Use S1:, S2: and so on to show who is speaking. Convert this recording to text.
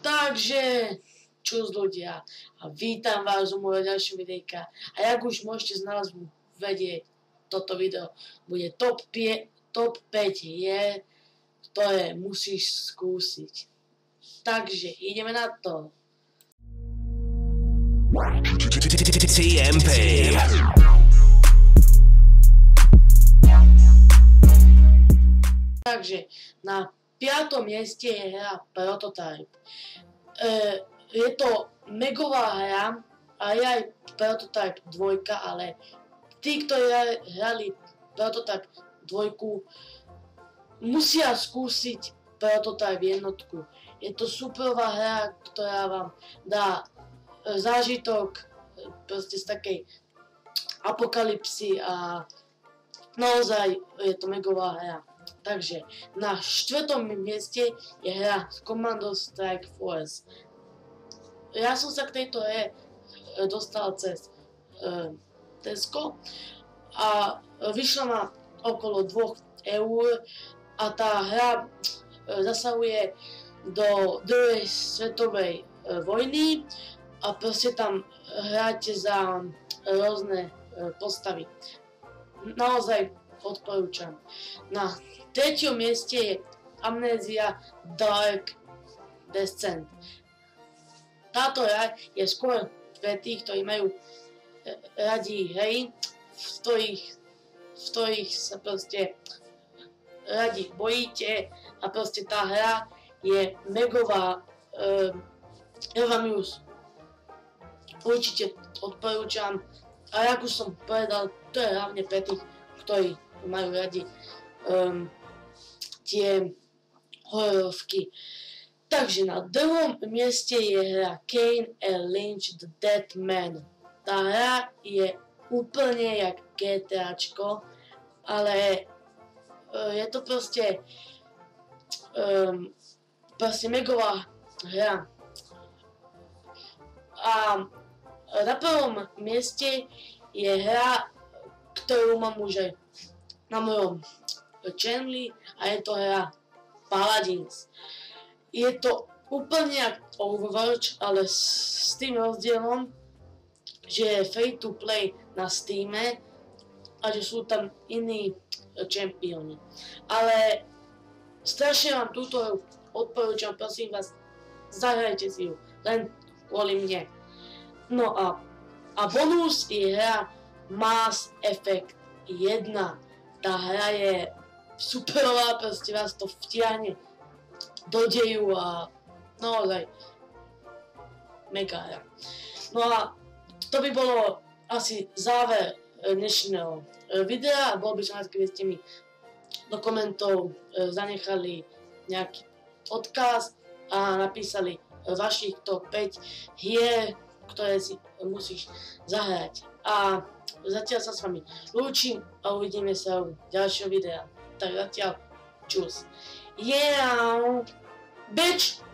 S1: Takže, čus ľudia, a vítam vás u môjho ďalšieho videjka. A jak už môžete z názvu vedieť, toto video bude top 5 hier, ktoré musíš skúsiť. Takže, ideme na to.
S2: TMP.
S1: Takže, na 5. mieste je hra Prototype. Je to megová hra a je aj Prototype 2, ale tí, ktorí hrali Prototype 2, musia skúsiť Prototype 1. Je to superová hra, ktorá vám dá zážitok proste z takej apokalypsy a naozaj je to megová hra. Takže na 4. mieste je hra Commando Strike Force. Ja som sa k tejto hre dostal cez Tesco a vyšla ma okolo 2 eur a tá hra zasahuje do 2. svetovej vojny a proste tam hráte za rôzne postavy. Naozaj odporúčam. Na 3. mieste je Amnesia Dark Descent. Táto hra je skôr pre tých, ktorí majú radi hry, v ktorých sa proste radi bojíte a proste tá hra je megová. Ja vám ju určite odporúčam a ako som povedal, to je hlavne pre tých, ktorí majú radi tie hororovky. Takže na 2. mieste je hra Kane and Lynch The Dead Man. Tá hra je úplne jak GTAčko, ale je to proste megová hra. A na 1. mieste je hra, ktorú mám už aj na mojom channeli a je to hra Paladins. Je to úplne jak Overwatch, ale s tým rozdielom, že je free to play na Steame a že sú tam iní čempióni. Ale strašne vám túto hru odporúčam, prosím vás, zahrajte si ju, len kvôli mne. No a bonus je hra Mass Effect 1. Tá hra je superová, proste vás to vtiahne do deju a naozaj mega hra. No a to by bolo asi záver dnešného videa a bol by som rád, keby ste mi do komentov zanechali nejaký odkaz a napísali vašich top 5 hier, ktoré si musíš zahrať. A zatiaľ sa s vami lúčim a uvidíme sa u ďalšieho videa. Tak zatiaľ čus. Yeah, bitch!